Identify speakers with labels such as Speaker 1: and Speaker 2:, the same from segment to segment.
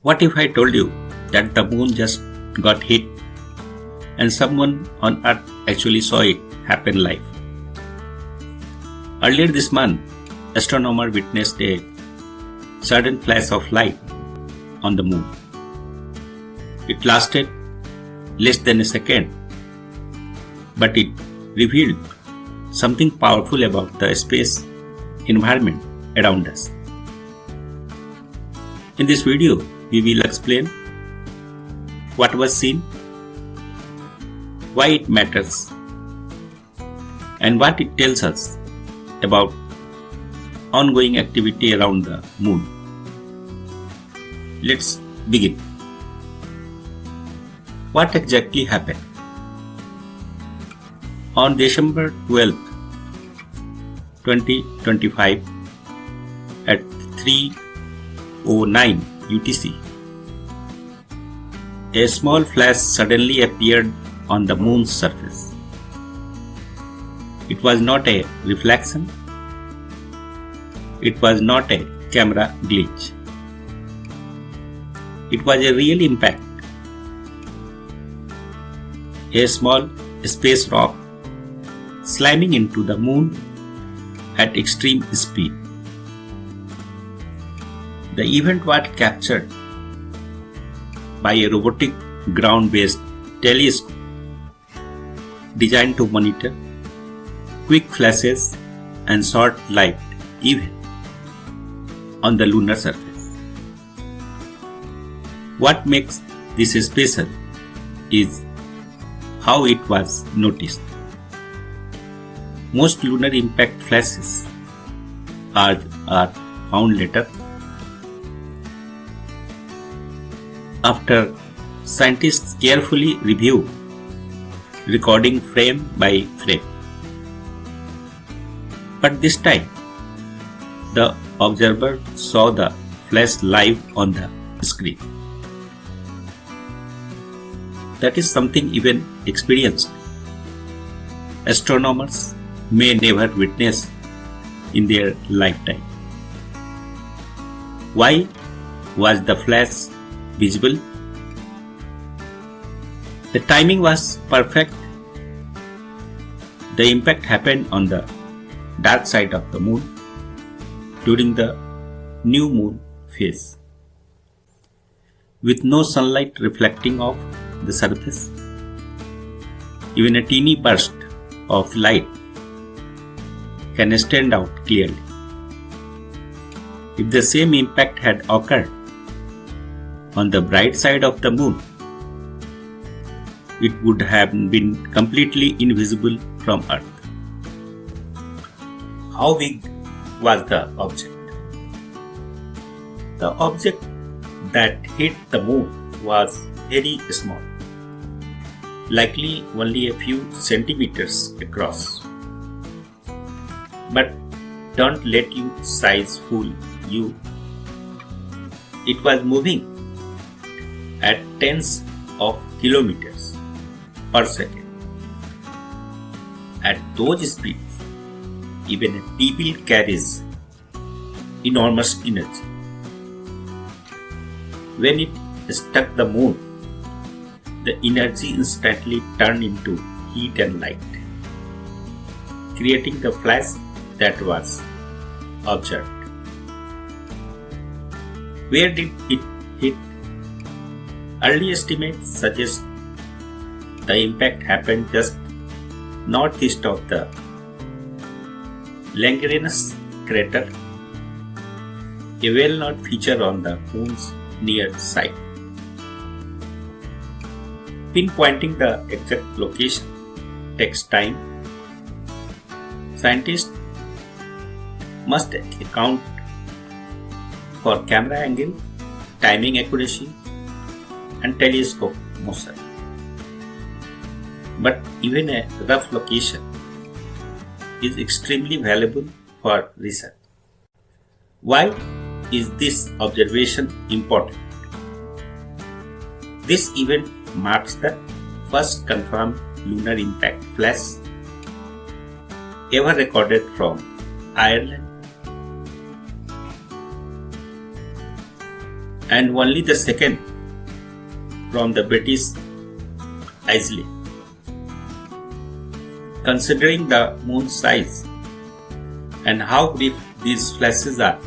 Speaker 1: What if I told you that the moon just got hit and someone on Earth actually saw it happen live? Earlier this month, astronomers witnessed a sudden flash of light on the moon. It lasted less than a second, but it revealed something powerful about the space environment around us. In this video, we will explain what was seen, why it matters, and what it tells us about ongoing activity around the moon. Let's begin. What exactly happened? On December 12, 2025 at 3:09 UTC, a small flash suddenly appeared on the moon's surface. It was not a reflection. It was not a camera glitch. It was a real impact. A small space rock slamming into the moon at extreme speed. The event was captured by a robotic ground-based telescope designed to monitor quick flashes and short-lived events on the lunar surface. What makes this special is how it was noticed. Most lunar impact flashes are found later, after scientists carefully review recording frame by frame. But this time, the observer saw the flash live on the screen. That is something even experienced astronomers may never witness in their lifetime. Why was the flash visible? The timing was perfect. The impact happened on the dark side of the moon during the new moon phase, with no sunlight reflecting off the surface. Even a teeny burst of light can stand out clearly. If the same impact had occurred on the bright side of the moon, it would have been completely invisible from Earth. How big was the object? The object that hit the moon was very small, likely only a few centimeters across. But don't let your size fool you. It was moving at tens of kilometers per second. At those speeds, even a pebble carries enormous energy. When it struck the moon, the energy instantly turned into heat and light, creating the flash that was observed. Where did it hit? Early estimates suggest the impact happened just northeast of the Lagrange crater, a well-known feature on the moon's near side. Pinpointing the exact location takes time. Scientists must account for camera angle, timing accuracy, and telescope motion. But even a rough location is extremely valuable for research. Why is this observation important? This event marks the first confirmed lunar impact flash ever recorded from Ireland. and only the second from the British islet. Considering the moon's size and how brief these flashes are,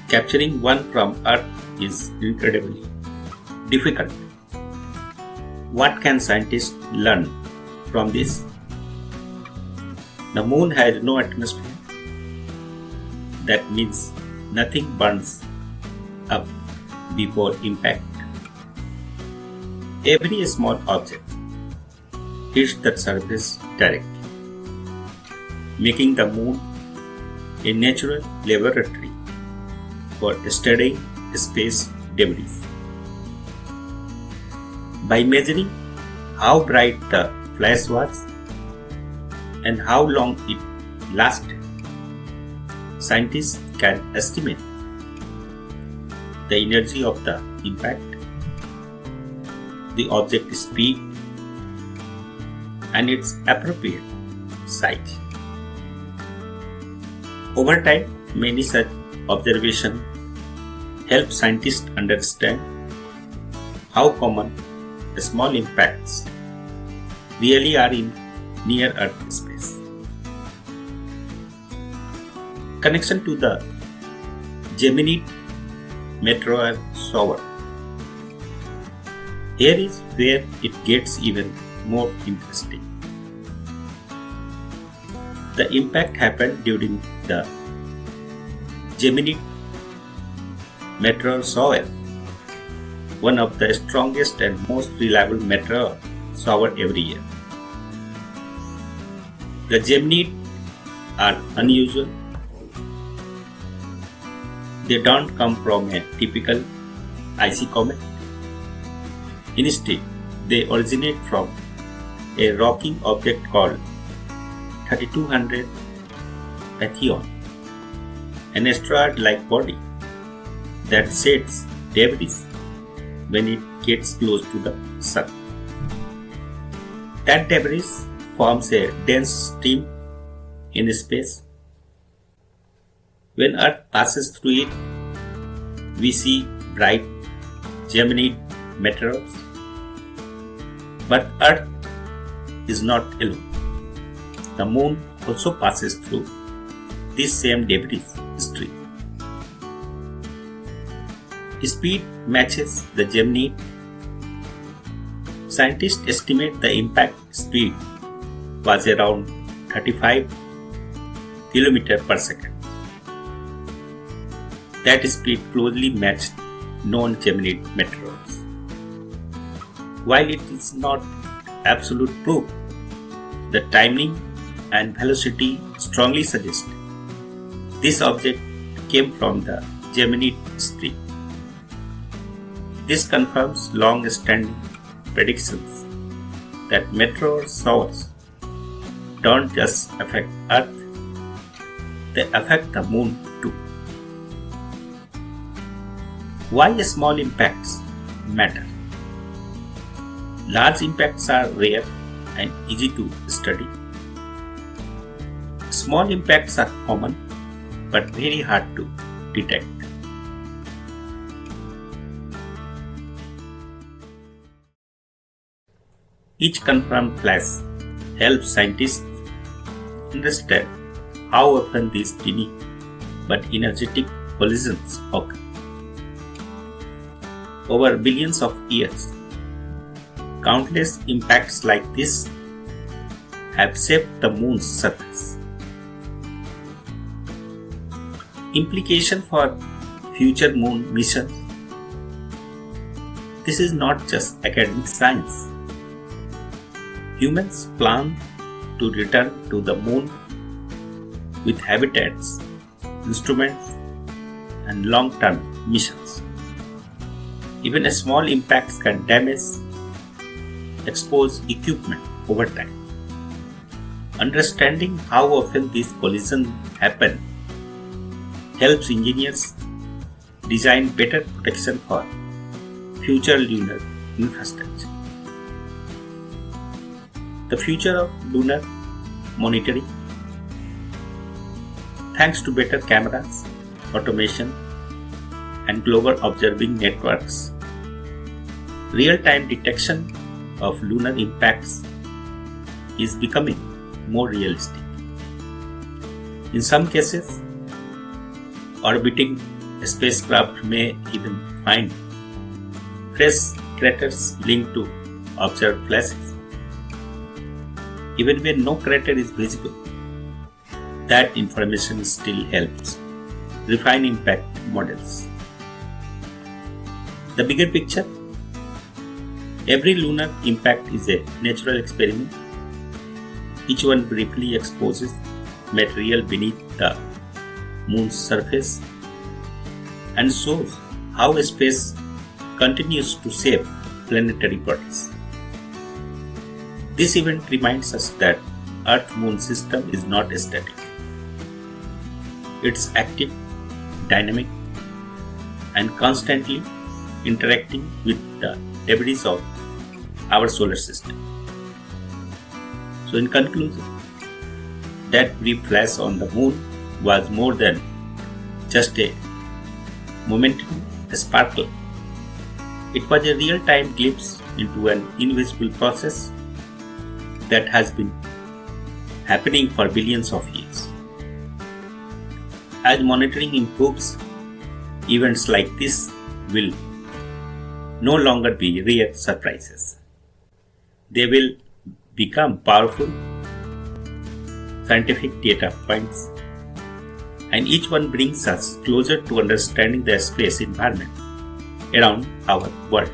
Speaker 1: capturing one from Earth is incredibly difficult. What can scientists learn from this? The moon has no atmosphere. That means nothing burns up before impact. Every small object hits the surface directly, making the moon a natural laboratory for studying space debris. By measuring how bright the flash was and how long it lasted, scientists can estimate the energy of the impact, the object speed, and its appropriate size. Over time, many such observations help scientists understand how common small impacts really are in near-Earth space. Connection to the Geminid Meteor shower. Here is where it gets even more interesting. The impact happened during the Geminid meteor shower, one of the strongest and most reliable meteor shower every year. The Geminids are unusual. They don't come from a typical icy comet. Instead, they originate from a rocking object called 3200 Meteor, an asteroid-like body that sheds debris when it gets close to the Sun. That debris forms a dense stream in space. When Earth passes through it, we see bright Geminid meteors. But Earth is not alone. The Moon also passes through this same debris stream. Speed matches the Geminid. Scientists estimate the impact speed was around 35 km per second. That speed closely matched known Geminid meteors. While it is not absolute proof, the timing and velocity strongly suggest this object came from the Geminid stream. This confirms long-standing predictions that meteor showers don't just affect Earth, they affect the Moon too. Why small impacts matter? Large impacts are rare and easy to study. Small impacts are common but very hard to detect. Each confirmed flash helps scientists understand how often these tiny but energetic collisions occur. Over billions of years, countless impacts like this have shaped the Moon's surface. Implication for future Moon missions. This is not just academic science. Humans plan to return to the Moon with habitats, instruments, and long-term missions. Even small impacts can damage exposed equipment over time. Understanding how often these collisions happen helps engineers design better protection for future lunar infrastructure. The future of lunar monitoring. Thanks to better cameras, automation, and global observing networks, real-time detection of lunar impacts is becoming more realistic. In some cases, orbiting spacecraft may even find fresh craters linked to observed flashes. Even when no crater is visible, that information still helps refine impact models. The bigger picture: every lunar impact is a natural experiment. Each one briefly exposes material beneath the moon's surface and shows how space continues to shape planetary bodies. This event reminds us that Earth-Moon system is not static. It's active, dynamic, and constantly interacting with the debris of our solar system. So in conclusion, that brief flash on the moon was more than just a momentary sparkle. It was a real-time glimpse into an invisible process that has been happening for billions of years. As monitoring improves, events like this will no longer be rare surprises. They will become powerful scientific data points, and each one brings us closer to understanding the space environment around our world.